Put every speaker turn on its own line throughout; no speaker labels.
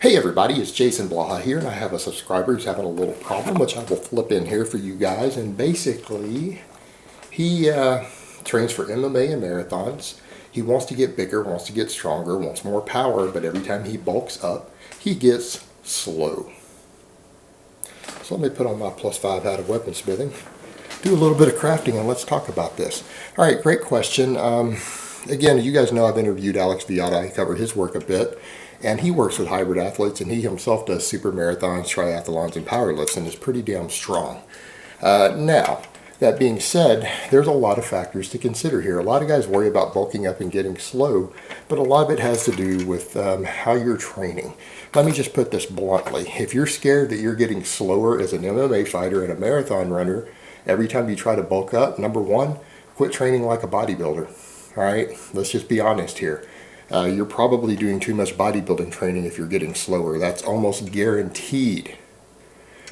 Hey everybody, it's Jason Blaha here, and I have a subscriber who's having a little problem, which I will flip in here for you guys. And basically, he trains for MMA and marathons. He wants to get bigger, wants to get stronger, wants more power, but every time he bulks up, he gets slow. So let me put on my +5 hat of weaponsmithing, do a little bit of crafting, and let's talk about this. All right, great question. Again, you guys know I've interviewed Alex Viada. I cover his work a bit. And he works with hybrid athletes, and he himself does super marathons, triathlons, and powerlifts, and is pretty damn strong. Now, that being said, there's a lot of factors to consider here. A lot of guys worry about bulking up and getting slow, but a lot of it has to do with how you're training. Let me just put this bluntly. If you're scared that you're getting slower as an MMA fighter and a marathon runner every time you try to bulk up, number one, quit training like a bodybuilder. All right, let's just be honest here. You're probably doing too much bodybuilding training if you're getting slower. That's almost guaranteed.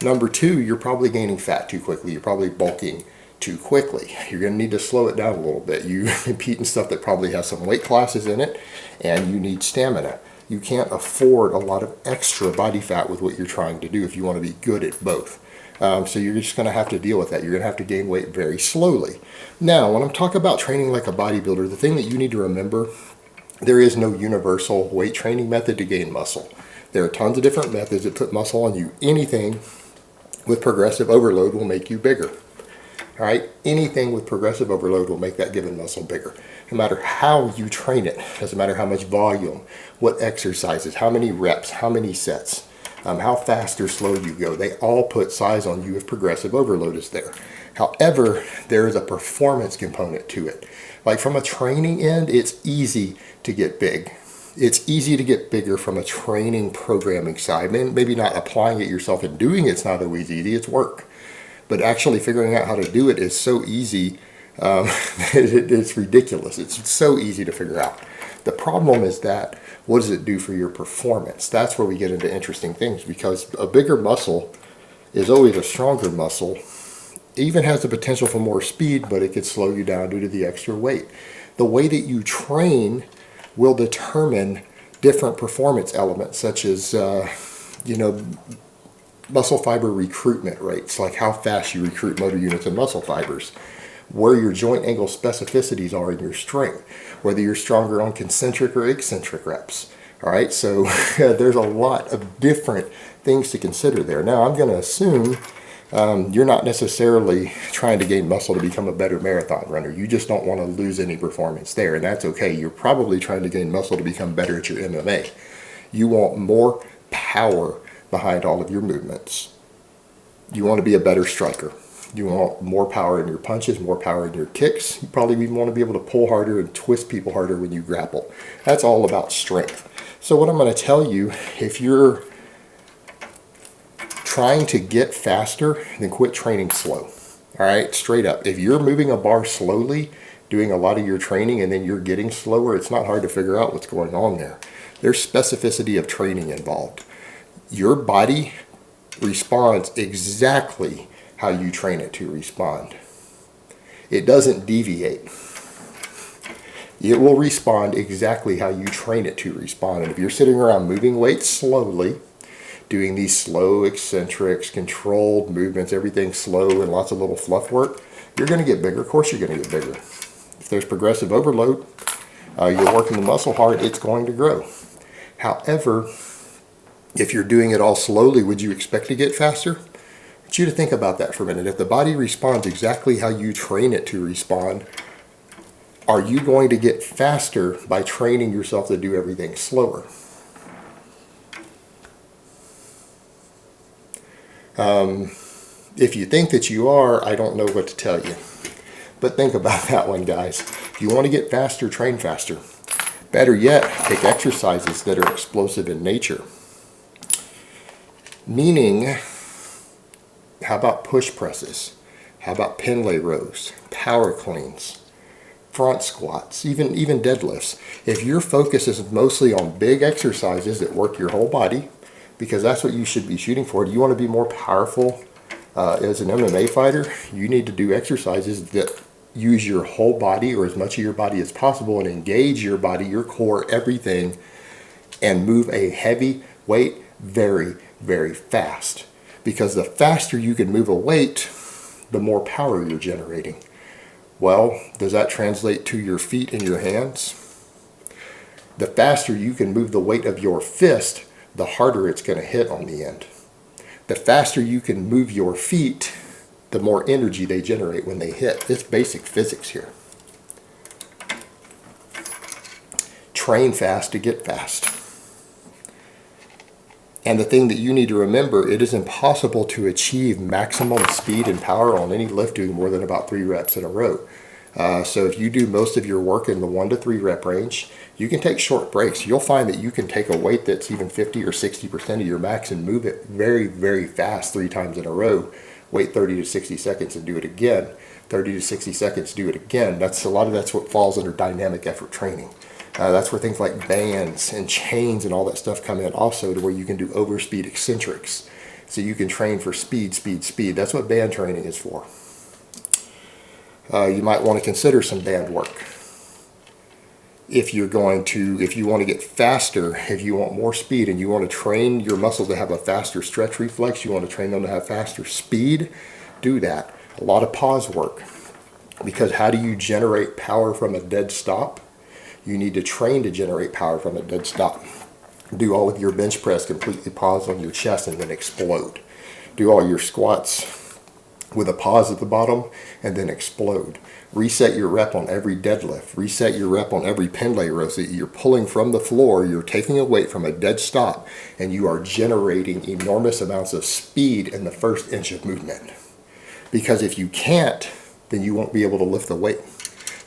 Number two, you're probably gaining fat too quickly. You're probably bulking too quickly. You're going to need to slow it down a little bit. You compete in stuff that probably has some weight classes in it, and you need stamina. You can't afford a lot of extra body fat with what you're trying to do if you want to be good at both. So you're just going to have to deal with that. You're going to have to gain weight very slowly. Now, when I'm talking about training like a bodybuilder, the thing that you need to remember, there is no universal weight training method to gain muscle. There are tons of different methods that put muscle on you. Anything with progressive overload will make you bigger. All right? Anything with progressive overload will make that given muscle bigger. No matter how you train it, doesn't matter how much volume, what exercises, how many reps, how many sets, how fast or slow you go, they all put size on you if progressive overload is there. However, there is a performance component to it. Like from a training end, it's easy to get big. It's easy to get bigger from a training programming side. Maybe not applying it yourself and doing it's not always easy, it's work. But actually figuring out how to do it is so easy, it's ridiculous. It's so easy to figure out. The problem is that, what does it do for your performance? That's where we get into interesting things, because a bigger muscle is always a stronger muscle. Even has the potential for more speed, but it could slow you down due to the extra weight. The way that you train will determine different performance elements, such as, muscle fiber recruitment rates, like how fast you recruit motor units and muscle fibers, where your joint angle specificities are in your strength, whether you're stronger on concentric or eccentric reps. All right, so there's a lot of different things to consider there. Now, I'm going to assume you're not necessarily trying to gain muscle to become a better marathon runner. You just don't want to lose any performance there, and that's okay. You're probably trying to gain muscle to become better at your MMA. You want more power behind all of your movements. You want to be a better striker. You want more power in your punches, more power in your kicks. You probably even want to be able to pull harder and twist people harder when you grapple. That's all about strength. So what I'm going to tell you, if you're trying to get faster, then quit training slow. All right, straight up. If you're moving a bar slowly, doing a lot of your training, and then you're getting slower, it's not hard to figure out what's going on there. There's specificity of training involved. Your body responds exactly how you train it to respond. It doesn't deviate. It will respond exactly how you train it to respond. And if you're sitting around moving weights slowly, doing these slow eccentrics, controlled movements, everything slow and lots of little fluff work, you're going to get bigger. Of course you're going to get bigger. If there's progressive overload, you're working the muscle hard, it's going to grow. However, if you're doing it all slowly, would you expect to get faster? I want you to think about that for a minute. If the body responds exactly how you train it to respond, are you going to get faster by training yourself to do everything slower? If you think that you are, I don't know what to tell you. But think about that one, guys. If you want to get faster, train faster. Better yet, take exercises that are explosive in nature. Meaning, how about push presses? How about pin lay rows, power cleans, front squats, even deadlifts? If your focus is mostly on big exercises that work your whole body, because that's what you should be shooting for. Do you want to be more powerful as an MMA fighter? You need to do exercises that use your whole body, or as much of your body as possible, and engage your body, your core, everything, and move a heavy weight very, very fast. Because the faster you can move a weight, the more power you're generating. Well, does that translate to your feet and your hands? The faster you can move the weight of your fist, the harder it's going to hit on the end. The faster you can move your feet, the more energy they generate when they hit. It's basic physics here. Train fast to get fast. And the thing that you need to remember, it is impossible to achieve maximum speed and power on any lift doing more than about 3 reps in a row. So if you do most of your work in the 1 to 3 rep range, you can take short breaks. You'll find that you can take a weight that's even 50 or 60% of your max and move it very, very fast 3 times in a row. Wait 30 to 60 seconds and do it again. 30 to 60 seconds, do it again. That's what falls under dynamic effort training. That's where things like bands and chains and all that stuff come in also, to where you can do overspeed eccentrics. So you can train for speed, speed, speed. That's what band training is for. You might want to consider some band work. If you want to get faster, if you want more speed and you want to train your muscles to have a faster stretch reflex, you want to train them to have faster speed, do that. A lot of pause work. Because how do you generate power from a dead stop? You need to train to generate power from a dead stop. Do all of your bench press completely pause on your chest and then explode. Do all your squats with a pause at the bottom and then explode. Reset your rep on every deadlift. Reset your rep on every pendlay row. So you're pulling from the floor, you're taking a weight from a dead stop, and you are generating enormous amounts of speed in the first inch of movement. Because if you can't, then you won't be able to lift the weight.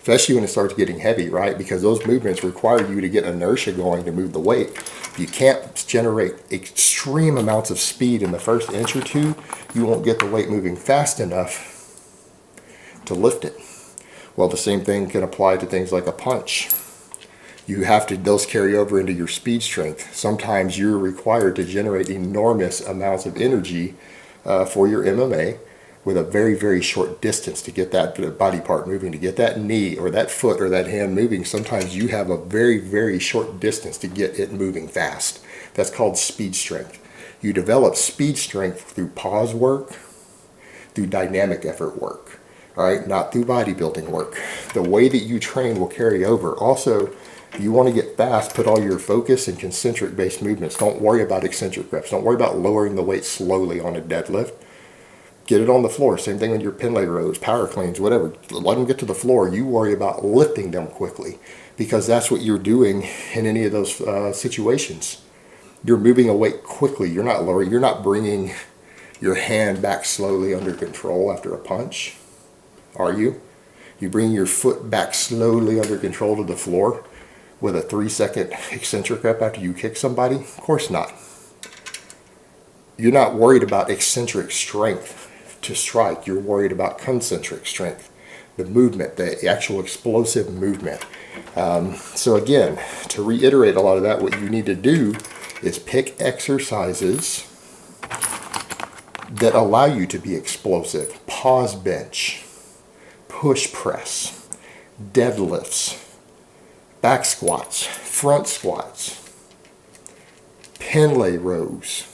Especially when it starts getting heavy, right? Because those movements require you to get inertia going to move the weight. If you can't generate extreme amounts of speed in the first inch or two, you won't get the weight moving fast enough to lift it. Well, the same thing can apply to things like a punch. Those carry over into your speed strength. Sometimes you're required to generate enormous amounts of energy for your MMA with a very, very short distance to get that body part moving, to get that knee or that foot or that hand moving. Sometimes you have a very, very short distance to get it moving fast. That's called speed strength. You develop speed strength through pause work, through dynamic effort work, all right? Not through bodybuilding work. The way that you train will carry over. Also, if you want to get fast, put all your focus in concentric based movements. Don't worry about eccentric reps. Don't worry about lowering the weight slowly on a deadlift. Get it on the floor. Same thing with your pendlay rows, power cleans, whatever. Let them get to the floor. You worry about lifting them quickly, because that's what you're doing in any of those situations. You're moving a weight quickly. You're not lowering. You're not bringing your hand back slowly under control after a punch, are you? You bring your foot back slowly under control to the floor with a 3-second eccentric rep after you kick somebody? Of course not. You're not worried about eccentric strength to strike. You're worried about concentric strength, the movement, the actual explosive movement. So again, to reiterate a lot of that, what you need to do is pick exercises that allow you to be explosive. Pause bench, push press, deadlifts, back squats, front squats, pendlay rows.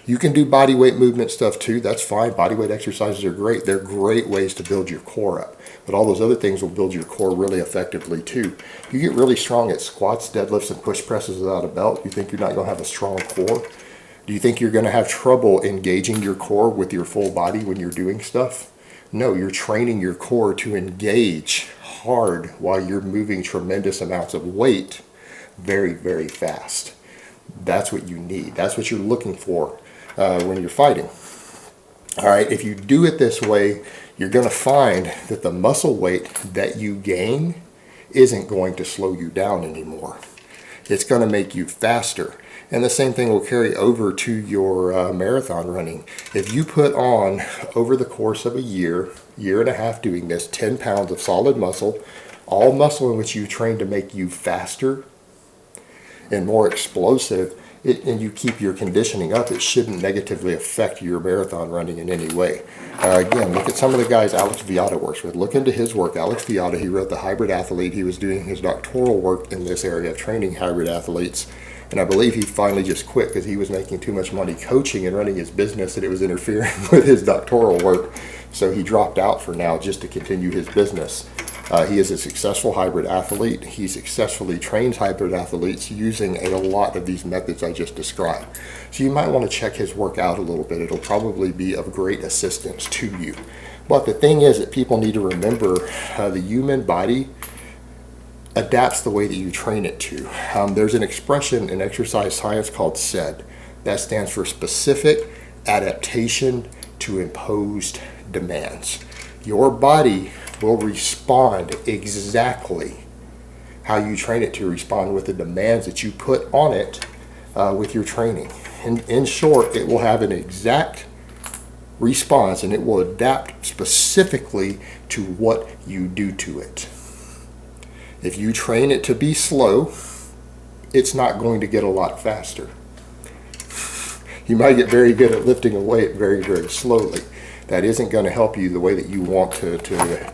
You can do body weight movement stuff too. That's fine. Body weight exercises are great. They're great ways to build your core up. But all those other things will build your core really effectively too. You get really strong at squats, deadlifts, and push presses without a belt. You think you're not going to have a strong core? Do you think you're going to have trouble engaging your core with your full body when you're doing stuff? No, you're training your core to engage hard while you're moving tremendous amounts of weight very, very fast. That's what you need. That's what you're looking for when you're fighting. All right, if you do it this way, you're going to find that the muscle weight that you gain isn't going to slow you down anymore. It's going to make you faster. And the same thing will carry over to your marathon running. If you put on, over the course of a year, year and a half doing this, 10 pounds of solid muscle, all muscle in which you train to make you faster and more explosive, and you keep your conditioning up, it shouldn't negatively affect your marathon running in any way. Again, look at some of the guys Alex Viada works with. Look into his work. Alex Viada, he wrote The Hybrid Athlete. He was doing his doctoral work in this area of training hybrid athletes. And I believe he finally just quit because he was making too much money coaching and running his business that it was interfering with his doctoral work. So he dropped out for now just to continue his business. He is a successful hybrid athlete. He successfully trains hybrid athletes using a lot of these methods I just described. So you might want to check his work out a little bit. It'll probably be of great assistance to you. But the thing is that people need to remember the human body adapts the way that you train it to. There's an expression in exercise science called SAID. That stands for specific adaptation to imposed demands. Your body will respond exactly how you train it to respond with the demands that you put on it with your training. In short, it will have an exact response and it will adapt specifically to what you do to it. If you train it to be slow, it's not going to get a lot faster. You might get very good at lifting a weight very, very slowly. That isn't going to help you the way that you want to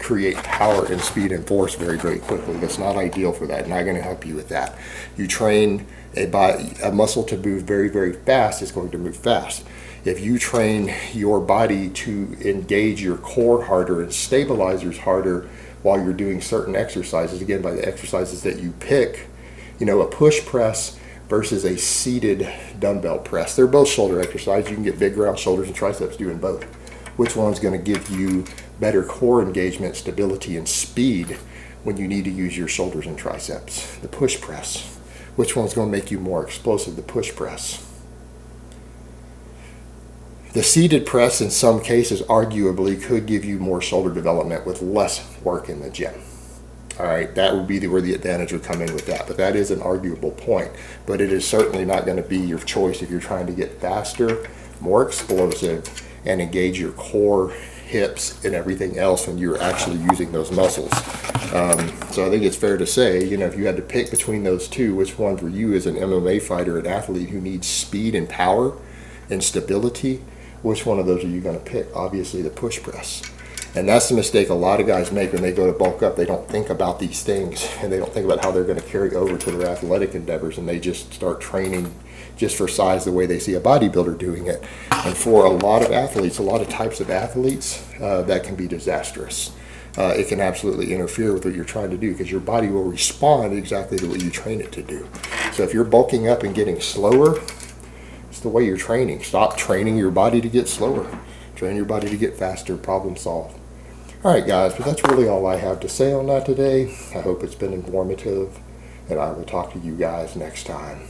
create power and speed and force very, very quickly. That's not ideal for that. Not going to help you with that. You train a muscle to move very, very fast, it's going to move fast. If you train your body to engage your core harder and stabilizers harder while you're doing certain exercises, again, by the exercises that you pick, a push press versus a seated dumbbell press. They're both shoulder exercises. You can get big round shoulders and triceps doing both. Which one's going to give you better core engagement, stability, and speed when you need to use your shoulders and triceps? The push press. Which one's going to make you more explosive? The push press. The seated press in some cases arguably could give you more shoulder development with less work in the gym. All right, that would be where the advantage would come in with that. But that is an arguable point. But it is certainly not going to be your choice if you're trying to get faster, more explosive, and engage your core, hips, and everything else when you're actually using those muscles. So I think it's fair to say, if you had to pick between those two, which one for you as an MMA fighter, an athlete who needs speed and power and stability, which one of those are you going to pick? Obviously the push press. And that's the mistake a lot of guys make when they go to bulk up. They don't think about these things, and they don't think about how they're going to carry over to their athletic endeavors, and they just start training just for size the way they see a bodybuilder doing it. And for a lot of athletes, a lot of types of athletes, that can be disastrous. It can absolutely interfere with what you're trying to do because your body will respond exactly to what you train it to do. So if you're bulking up and getting slower, it's the way you're training. Stop training your body to get slower. Train your body to get faster, problem solved. All right, guys, but that's really all I have to say on that today. I hope it's been informative, and I will talk to you guys next time.